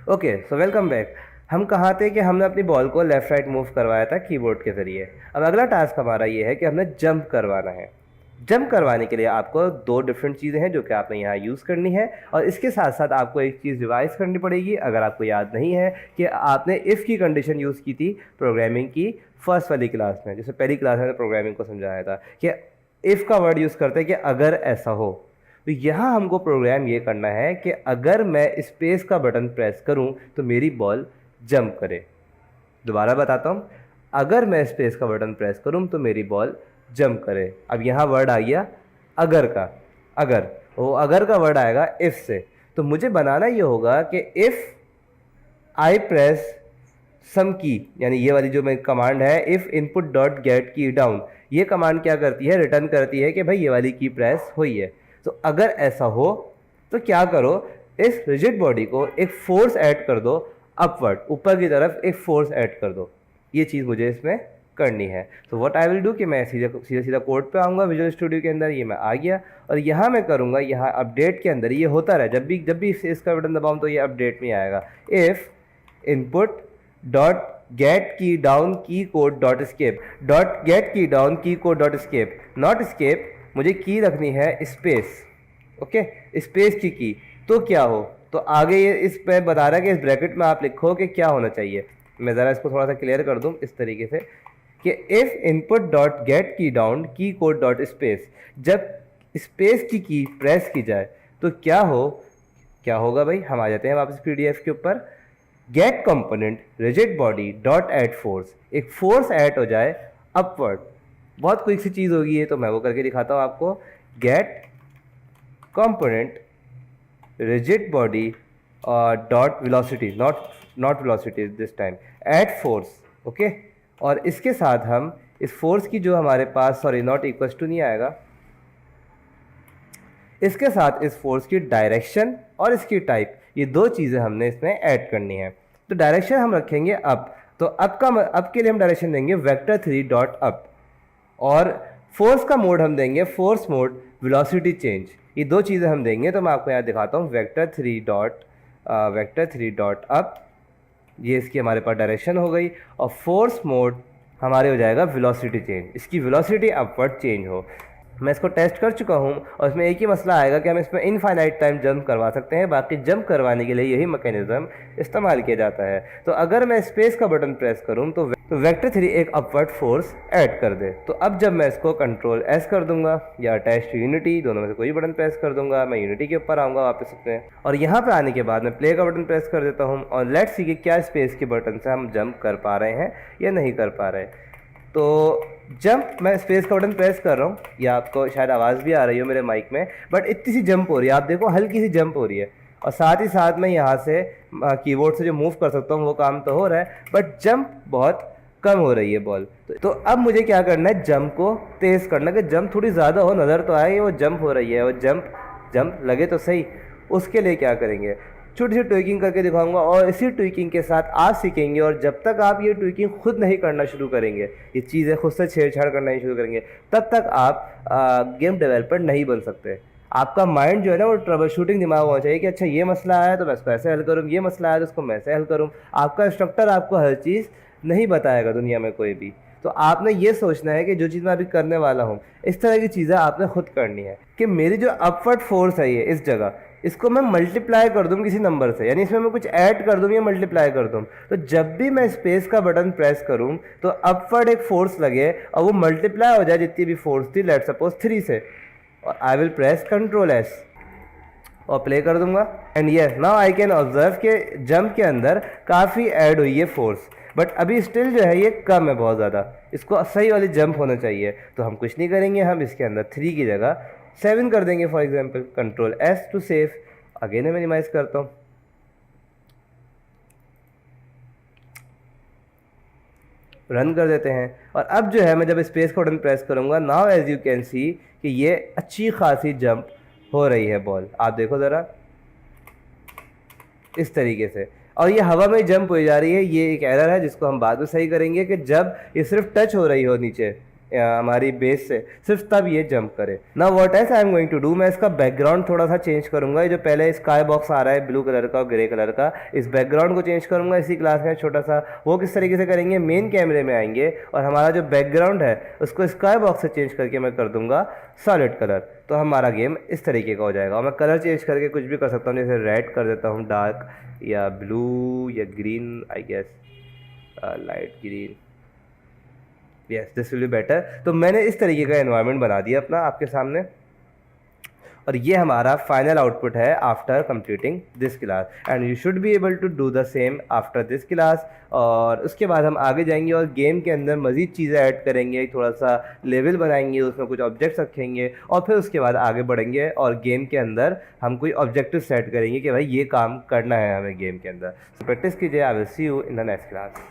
Okay, so welcome back. हम कहाँ थे कि हमने अपनी बॉल को लेफ़्ट राइट मूव करवाया था कीबोर्ड के ज़रिए। अब अगला टास्क हमारा ये है कि हमने जंप करवाना है। जंप करवाने के लिए आपको दो डिफरेंट चीज़ें हैं जो कि आपने यहाँ यूज़ करनी है, और इसके साथ साथ आपको एक चीज़ रिवाइज़ करनी पड़ेगी अगर आपको याद नहीं है कि आपने इफ़ की कंडीशन यूज़ की थी प्रोग्रामिंग की फर्स्ट वाली क्लास में। जैसे पहली क्लास में प्रोग्रामिंग को समझाया था कि इफ़ का वर्ड यूज़ करते हैं कि अगर ऐसा हो। तो यहाँ हमको प्रोग्राम ये करना है कि अगर मैं स्पेस का बटन प्रेस करूँ तो मेरी बॉल जंप करे। दोबारा बताता हूँ, अगर मैं स्पेस का बटन प्रेस करूँ तो मेरी बॉल जंप करे। अब यहाँ वर्ड आ गया अगर का। अगर वो अगर का वर्ड आएगा इफ़ से, तो मुझे बनाना ये होगा कि इफ़ आई प्रेस सम की, यानी ये वाली जो मेरी कमांड है if input dot get key down, ये कमांड क्या करती है, रिटर्न करती है कि भाई ये वाली की प्रेस हुई है। तो अगर ऐसा हो तो क्या करो, इस रिजिड बॉडी को एक फोर्स ऐड कर दो, अपवर्ड ऊपर की तरफ एक फोर्स ऐड कर दो। ये चीज़ मुझे इसमें करनी है। तो व्हाट आई विल डू कि मैं सीधा सीधा सीधा कोड पे आऊँगा विजुअल स्टूडियो के अंदर, ये मैं आ गया और यहाँ मैं करूँगा, यहाँ अपडेट के अंदर ये होता रहे, जब भी इसका बटन दबाऊँ तो ये अपडेट में आएगा। If input dot get key down key code dot escape, dot get key down key code dot escape, not escape, मुझे की रखनी है स्पेस। ओके, स्पेस की तो क्या हो, तो आगे ये इस पे बता रहा है कि इस ब्रैकेट में आप लिखो कि क्या होना चाहिए। मैं ज़रा इसको थोड़ा सा क्लियर कर दूँ इस तरीके से कि if input dot get key down key code dot space, जब स्पेस की प्रेस की जाए तो क्या होगा भाई। हम आ जाते हैं वापस पीडीएफ के ऊपर। Get component rigid body dot add force, एक फोर्स ऐड हो जाए अपवर्ड। बहुत क्विक सी चीज़ होगी ये, तो मैं वो करके दिखाता हूँ आपको। Get component rigid body dot velocity, not velocity this time, at force. Okay, और इसके साथ हम इस फोर्स की जो हमारे पास, सॉरी नॉट इक्वल्स टू नहीं आएगा, इसके साथ इस फोर्स की डायरेक्शन और इसकी टाइप, ये दो चीज़ें हमने इसमें ऐड करनी है। तो डायरेक्शन हम रखेंगे अप, तो अप के लिए हम डायरेक्शन देंगे वेक्टर 3 डॉट अप, और फोर्स का मोड हम देंगे फोर्स मोड वेलोसिटी चेंज। ये दो चीज़ें हम देंगे। तो मैं आपको यहाँ दिखाता हूँ, वेक्टर थ्री डॉट अप, ये इसकी हमारे पास डायरेक्शन हो गई, और फोर्स मोड हमारे हो जाएगा वेलोसिटी चेंज, इसकी वेलोसिटी अपवर्ड चेंज हो। मैं इसको टेस्ट कर चुका हूँ और इसमें एक ही मसला आएगा कि हम इसमें इनफाइनाइट टाइम जंप करवा सकते हैं, बाकी जंप करवाने के लिए यही मैकेनिज्म इस्तेमाल किया जाता है। तो अगर मैं स्पेस का बटन प्रेस करूँ तो वेक्टर 3 एक अपवर्ड फोर्स ऐड कर दे। तो अब जब मैं इसको कंट्रोल एस कर दूंगा या अटैच टू यूनिटी, दोनों में से कोई बटन प्रेस कर दूंगा, मैं यूनिटी के ऊपर आऊँगा वापस अपने, और यहाँ पे आने के बाद मैं प्ले का बटन प्रेस कर देता हूँ, और लेट्स सी कि क्या स्पेस के बटन से हम जंप कर पा रहे हैं या नहीं कर पा रहे। तो जंप मैं स्पेस का बटन प्रेस कर रहा हूँ, या आपको शायद आवाज़ भी आ रही हो मेरे माइक में, बट इतनी सी जंप हो रही है, आप देखो हल्की सी जंप हो रही है, और साथ ही साथ मैं यहाँ से कीबोर्ड से जो मूव कर सकता हूँ वो काम तो हो रहा है, बट जंप बहुत कम हो रही है बॉल। तो अब मुझे क्या करना है, जंप को तेज़ करना, कि जंप थोड़ी ज़्यादा हो, नज़र तो आए वो जंप हो रही है, वो जंप लगे तो सही। उसके लिए क्या करेंगे, छोटी सी ट्विकिंग करके दिखाऊंगा, और इसी ट्विकिंग के साथ आप सीखेंगे, और जब तक आप ये ट्विकिंग खुद नहीं करना शुरू करेंगे, ये चीज़ें खुद से छेड़छाड़ करना ही शुरू करेंगे, तब तक आप गेम डेवलपर नहीं बन सकते। आपका माइंड जो है ना वो ट्रबल शूटिंग दिमाग होना चाहिए कि अच्छा ये मसला आया तो मैं इसको ऐसे हल करूँ, ये मसला आया तो उसको मैं ऐसे हल करूँ। आपका इंस्ट्रक्टर आपको हर चीज़ नहीं बताएगा दुनिया में कोई भी, तो आपने ये सोचना है कि जो चीज़ मैं अभी करने वाला हूँ, इस तरह की चीज़ें आपने खुद करनी है। कि मेरी जो अपवर्ड फोर्स है ये इस जगह, इसको मैं मल्टीप्लाई कर दूँ किसी नंबर से, यानी इसमें मैं कुछ ऐड कर दूँ या मल्टीप्लाई कर दूँ, तो जब भी मैं स्पेस का बटन प्रेस करूँ तो अपवर्ड एक फोर्स लगे और वो मल्टीप्लाई हो जाए जितनी भी फोर्स थी, लेट सपोज 3 से, और I will press control S और प्ले कर दूंगा। And yes, now I can observe कि जंप के अंदर काफ़ी ऐड हुई है फोर्स, बट अभी स्टिल जो है ये कम है बहुत ज़्यादा, इसको सही वाली जंप होना चाहिए। तो हम कुछ नहीं करेंगे, हम इसके अंदर 3 की जगह 7 कर देंगे for example, control S to save, again मैं मिनिमाइज करता हूँ, रन कर देते हैं। और अब जो है मैं जब स्पेस का बटन प्रेस करूँगा, now as you can see कि ये अच्छी खासी जंप हो रही है बॉल, आप देखो ज़रा इस तरीके से, और ये हवा में जंप हो जा रही है। ये एक एरर है जिसको हम बाद में सही करेंगे कि जब ये सिर्फ टच हो रही हो नीचे, हमारी बेस से, सिर्फ तब ये जंप करे ना। What else I am going to do, मैं इसका बैकग्राउंड थोड़ा सा चेंज करूंगा। ये जो पहले स्काई बॉक्स आ रहा है ब्लू कलर का और ग्रे कलर का, इस बैकग्राउंड को चेंज करूंगा इसी क्लास में छोटा सा। वो किस तरीके से करेंगे, मेन कैमरे में आएंगे और हमारा जो बैकग्राउंड है उसको स्काई बॉक्स से चेंज करके मैं कर दूंगा सॉलिड कलर, तो हमारा गेम इस तरीके का हो जाएगा। और मैं कलर चेंज करके कुछ भी कर सकता हूँ, जैसे रेड कर देता हूँ डार्क, या ब्लू, या green, I guess light green, yes this will be better. तो मैंने इस तरीके का एनवायरनमेंट बना दिया अपना आपके सामने, और ये हमारा फाइनल आउटपुट है after completing this class, and you should be able to do the same after this class. और उसके बाद हम आगे जाएंगे और गेम के अंदर मज़ीद चीज़ें ऐड करेंगे, थोड़ा सा लेवल बनाएंगे, उसमें कुछ ऑब्जेक्ट्स रखेंगे, और फिर उसके बाद आगे बढ़ेंगे और गेम के अंदर हम कोई ऑब्जेक्टिव सेट करेंगे कि भाई ये काम करना है हमें गेम के अंदर। तो प्रैक्टिस कीजिए। I will see you in the next class.